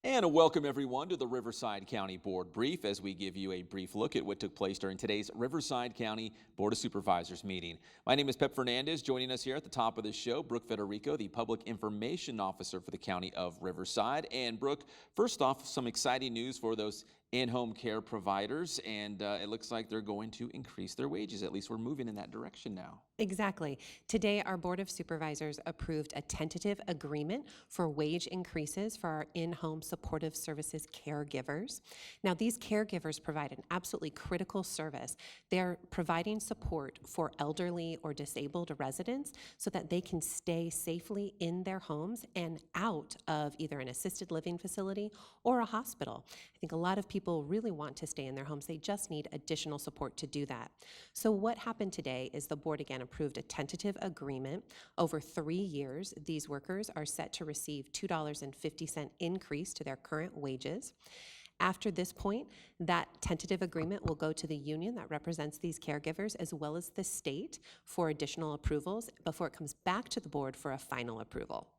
And welcome everyone to the Riverside County Board Brief as we give you a brief look at what took place during today's Riverside County Board of Supervisors meeting. My name is Pep Fernandez. Joining us here at the top of the show, Brooke Federico, the Public Information Officer for the County of Riverside. And Brooke, first off, some exciting news for those in-home care providers, and it looks like they're going to increase their wages. At least we're moving in that direction now. Exactly. Today, our Board of Supervisors approved a tentative agreement for wage increases for our in-home supportive services caregivers. Now, these caregivers provide an absolutely critical service. They're providing support for elderly or disabled residents so that they can stay safely in their homes and out of either an assisted living facility or a hospital. I think a lot of people really want to stay in their homes. They just need additional support to do that. So what happened today is the board again approved a tentative agreement over 3 years. These workers are set to receive $2.50 increase to their current wages. After this point, that tentative agreement will go to the union that represents these caregivers as well as the state for additional approvals before it comes back to the board for a final approval.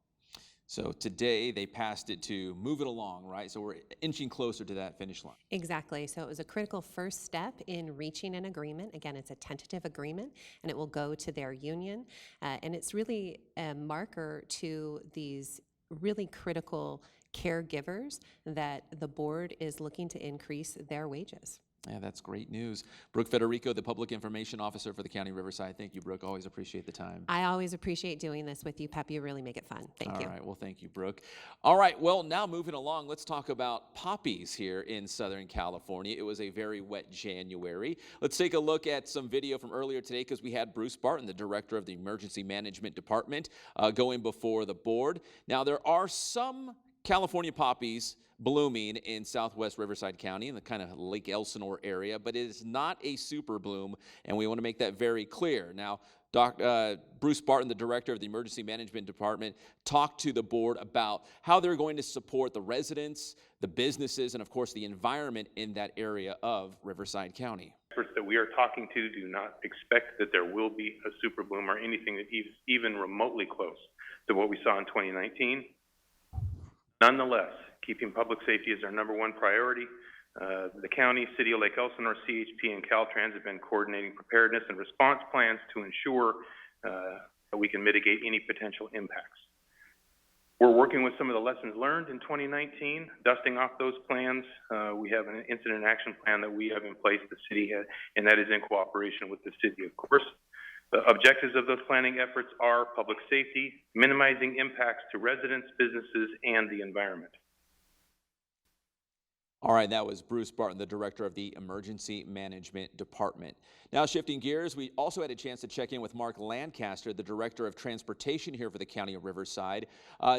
So today they passed it to move it along, right? So we're inching closer to that finish line. Exactly. So it was a critical first step in reaching an agreement. Again, it's a tentative agreement, and it will go to their union. And it's really a marker to these really critical caregivers that the board is looking to increase their wages. Yeah, that's great news. Brooke Federico, the Public Information Officer for the County of Riverside. Thank you, Brooke. Always appreciate the time. I always appreciate doing this with you, Pep. You really make it fun. Thank you. All right. Well, thank you, Brooke. All right. Well, now moving along, let's talk about poppies here in Southern California. It was a very wet January. Let's take a look at some video from earlier today because we had Bruce Barton, the Director of the Emergency Management Department, going before the board. Now, there are some California poppies blooming in southwest Riverside County in the kind of Lake Elsinore area, but it is not a super bloom, and we want to make that very clear. Now, Bruce Barton, the Director of the Emergency Management Department, talked to the board about how they're going to support the residents, the businesses, and of course the environment in that area of Riverside County. Experts that we are talking to do not expect that there will be a super bloom or anything that is even remotely close to what we saw in 2019. Nonetheless, keeping public safety is our #1 priority. The county, City of Lake Elsinore, CHP, and Caltrans have been coordinating preparedness and response plans to ensure that we can mitigate any potential impacts. We're working with some of the lessons learned in 2019, dusting off those plans. We have an incident action plan that we have in place, the city has, and that is in cooperation with the city, of course. The objectives of those planning efforts are public safety, minimizing impacts to residents, businesses, and the environment. All right, that was Bruce Barton, the Director of the Emergency Management Department. Now, shifting gears, we also had a chance to check in with Mark Lancaster, the Director of Transportation here for the County of Riverside.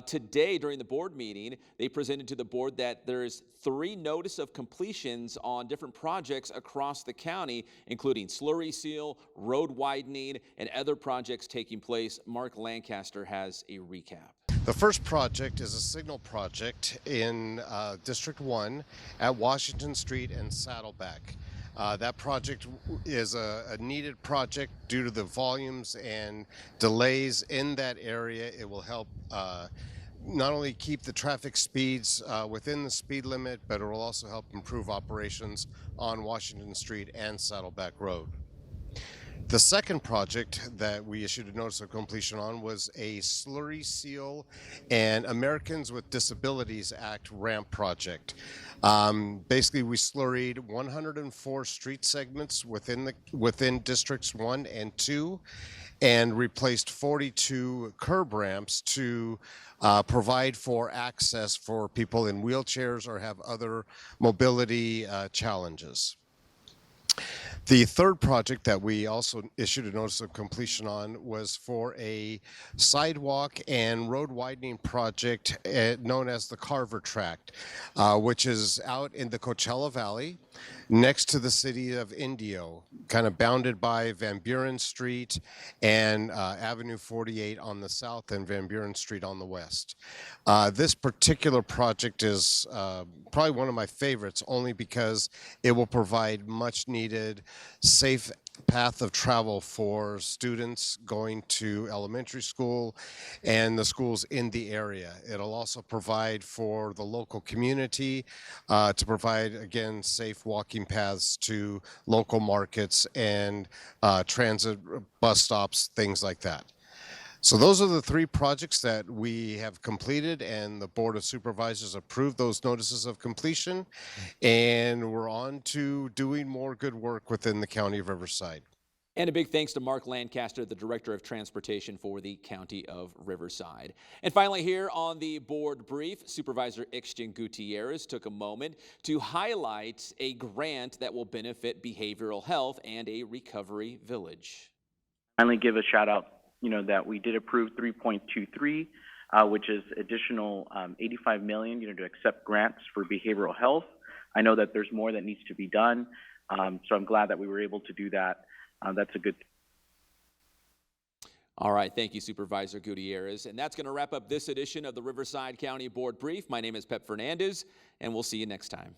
Today, during the board meeting, they presented to the board that there's 3 notice of completions on different projects across the county, including slurry seal, road widening, and other projects taking place. Mark Lancaster has a recap. The first project is a signal project in District 1 at Washington Street and Saddleback. That project is a needed project due to the volumes and delays in that area. It will help not only keep the traffic speeds within the speed limit, but it will also help improve operations on Washington Street and Saddleback Road. The second project that we issued a notice of completion on was a slurry seal and Americans with Disabilities Act ramp project. Basically, we slurried 104 street segments within districts 1 and 2 and replaced 42 curb ramps to provide for access for people in wheelchairs or have other mobility challenges. The third project that we also issued a notice of completion on was for a sidewalk and road widening project known as the Carver Tract, which is out in the Coachella Valley next to the city of Indio, kind of bounded by Van Buren Street and Avenue 48 on the south and Van Buren Street on the west. This particular project is probably one of my favorites only because it will provide much needed safe path of travel for students going to elementary school and the schools in the area. It'll also provide for the local community to provide, again, safe walking paths to local markets and transit bus stops, things like that. So those are the 3 projects that we have completed, and the Board of Supervisors approved those notices of completion, and we're on to doing more good work within the County of Riverside. And a big thanks to Mark Lancaster, the Director of Transportation for the County of Riverside. And finally, here on the board brief, Supervisor Yxstian Gutierrez took a moment to highlight a grant that will benefit behavioral health and a recovery village. Finally, give a shout out, that we did approve 3.23, which is additional $85 million, to accept grants for behavioral health. I know that there's more that needs to be done, so I'm glad that we were able to do that. That's a good thing. All right, thank you, Supervisor Gutierrez. And that's going to wrap up this edition of the Riverside County Board Brief. My name is Pep Fernandez, and we'll see you next time.